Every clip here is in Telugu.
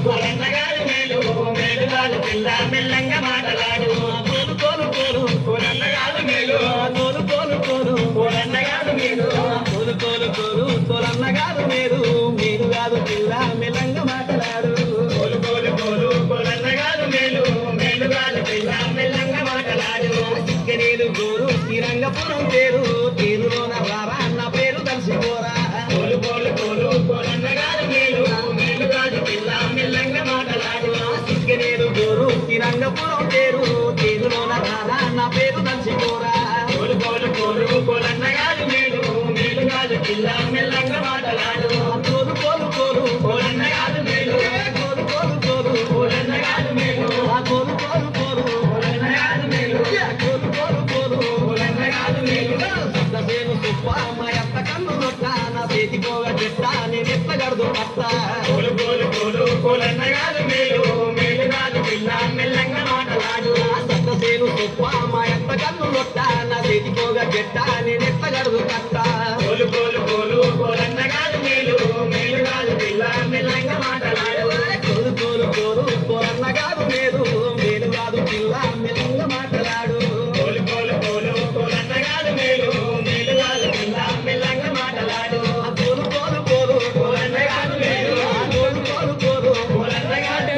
కోలన్నగారు మేలు మేలు కాదు పిల్ల మెల్లంగా మాటలాడు కోలు కోలు కోలు కోలన్నగారు మేలు కోలు కోలు కోలు కోలన్నగారు మేలు కోలు కోలు కోలు కోలన్నగారు మేలు మేలు కాదు పిల్ల మెల్లంగా మాటలాడు కోలు కోలు కోలు కోలన్నగారు మేలు మేలు కాదు పిల్ల మెల్లంగా మాటలాడు చిక్కనేరు గోరు శ్రీరంగపురం పేరు తీరులోన రారా అన్న పేరు కలిసిపోరా కోలు కోలు కోలు కోలన్నగారు మేలు మేలు కాదు పిల్ల మెల్లంగా మాటలాడు చిక్కనేరు గోరు శ్రీరంగపురం పేరు తీరులోన రారా అన్న పేరు కలిసిపోరా కోలు కోలు కోలు కోలన్నగారు మేలు మేలు కాదు పిల్ల మెల్లంగా మాటలాడు కోలు కోలు కోలు కోలన్నగారు మేలు కోలు కోలు కోలు కోలన్నగారు మేలు కోలు కోలు కోలు కోలన్నగారు మేలు కోలు కోలు కోలు కోలన్నగారు మేలు సద్దసేను సుప్ప మా అత్త కన్ను నొట్ట నా చేతి పోగ చెట్ట నేను ఎత్తగడదు అత్త కోలు కోలు కోలు కోలన్నగారు మేలు మేలు కాదు పిల్ల మెల్లంగా మాటలాడు సద్దసేను సుప్ప మా అత్త కన్ను నొట్ట నా చేతి పోగ చెట్ట నేను ఎత్తగడదు అత్త కోలు కోలు కోలు కోలన్నగారు మేలు మేలు కాదు పిల్ల మెల్లంగా మాటలాడు కోలు కోలు కోలు కోలన్నగారు మేలు మేలు కాదు పిల్ల మెల్లంగా మాటలాడు కోలు కోలు కోలు కోలన్నగారు మేలు మేలు కాదు పిల్ల మెల్లంగా మాటలాడు కోలు కోలు కోలు కోలన్నగారు మేలు కోలు కోలు కోలు కోలన్నగారు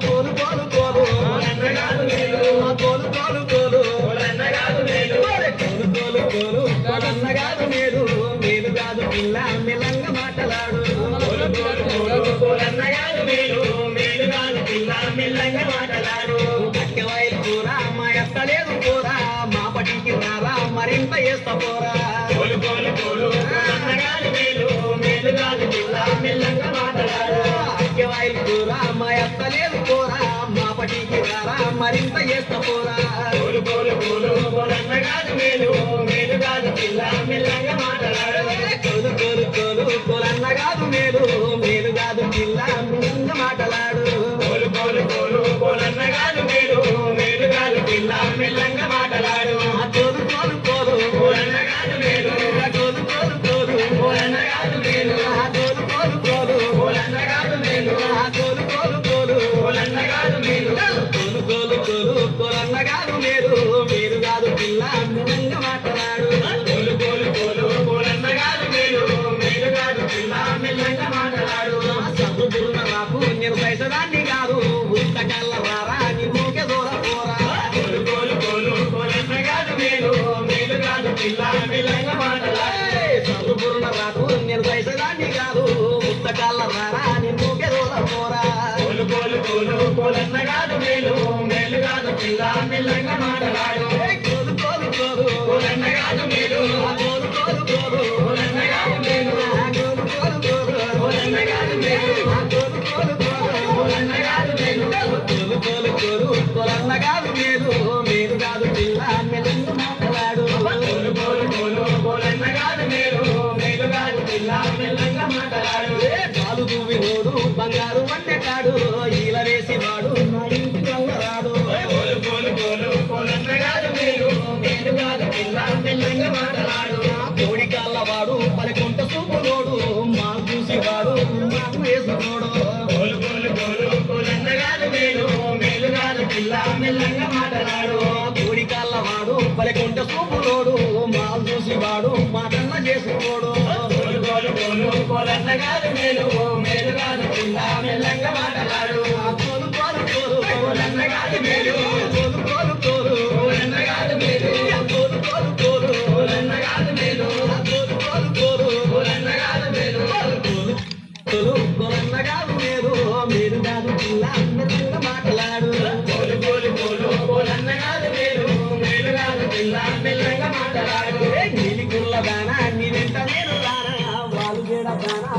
కోలు కోలు కోలు కోలన్నగారు మేలు కోలు కోలు కోలు కోలన్నగారు మేలు కోలు కోలు కోలు కోలన్నగారు మేలు మేలు కాదు పిల్ల మెల్లంగా మాటలాడు కోలు కోలు కోలు కోలన్నగారు మేలు మేలు కాదు పిల్ల మెల్లంగా మాటలాడు కట్టెవాయిల్ కూర మా ఎత్త లేదు కూర మా పటికి రారా మరింత వేస్తా పోరా కోలు కోలు కోలు కోలన్నగారు మేలు మేలు కాదు పిల్ల మెల్లంగా మాటలాడు కట్టెవాయిల్ కూర మా ఎత్త లేదు కూర మా పటికి రారా మరింత వేస్తా పోరా కోలు కోలు కోలు కోలన్నగారు మేలు మేలు కాదు పిల్ల మెల్లంగా మాటలాడు కోలు కోలు కోలు కోలన్నగారు మేలు మేలు కాదు పిల్ల మెల్లంగా మాటలాడు కోలు కోలు కోలు కోలన్నగారు మేలు మేలు కాదు పిల్ల మెల్లంగా మాటలాడు కోలు కోలు కోలు కోలన్నగారు మేలు కోలు కోలు కోలు కోలన్నగారు మేలు కోలు కోలు కోలు కోలన్నగారు మేలు కోలు కోలు కోలు కోలన్నగారు మేలు కోలు కోలు కోలు కోలన్నగారు మేలు మేలు కాదు పిల్ల మెల్లంగా మాటలాడు కోలు కోలు కోలు కోలన్నగారు మేలు మేలు కాదు పిల్ల మెల్లంగా మాటలాడు సబ్బురున్న రాకు నేను పైసదాన్ని కాదు ఉత్తకల్ల రారా నీ మూకే దూర పోరా కోలు కోలు కోలు కోలన్నగారు మేలు మేలు కాదు పిల్ల మెల్లంగా మాటలాడు సబ్బురున్న రాకు నేను పైసదాన్ని కాదు ఉత్తకల్ల రారా నీ మూకే దూర పోరా కోలు కోలు కోలు కోలన్నగారు మేలు మేలు కాదు పిల్ల మెల్లంగా మాటలాడు కోలు కోలు కోలు కోలన్నగారు మేలు కోలు కోలు కోలు కోలన్నగారు మేలు కోలు కోలు కోలు కోలన్నగారు మేలు కోలు కోలు కోలు కోలన్నగారు మేలు కోలు కోలు కోలు కోలన్నగారు మేలు మేలు కాదు పిల్ల మెల్లంగా మాటలాడు కోలు కోలు కోలు కోలన్నగారు మేలు మేలు కాదు పిల్ల మెల్లంగా మాటలాడు పాలు దువ్వినోడు బంగారు వంటకాడు ఈల వేసి వాడు నా ఇంటి రాడు కోలు కోలు కోలు కోలన్నగారు మేలు మేలు కాదు పిల్ల మెల్లంగా మాటలాడు కోడి కాళ్ళ వాడు పలికొంట చూపులోడు మా చూసి వాడు వేసుకోడు కోలు కోలు కోలు కోలన్నగారు మేలు మేలు కాదు పిల్ల మెల్లంగా మాటలాడు కోడి కాళ్ళ వాడు పలికొంట చూపులోడు మా చూసి వాడు మాటన్న చేసుకోడు కోలు కోలు కోలు కోలన్నగారు మేలు మేలు కాదు పిల్ల మెల్లంగా మాటలాడు కోలు కోలు కోలు కోలన్నగారు మేలు కోలు కోలు కోలు కోలన్నగారు మేలు కోలు కోలు కోలు కోలన్నగారు మేలు కోలు కోలు కోలు కోలన్నగారు మేలు కోలు కోలు కోలన్నగారు మేలు మేలు కాదు పిల్ల మెల్లంగా మాటలాడు కోలు కోలు కోలు కోలన్నగారు మేలు మేలు కాదు పిల్ల మెల్లంగా మాటలాడు నీలి కుర్ల దానా నీ వెంట నేను రానా వాళ్ళు కూడా దానా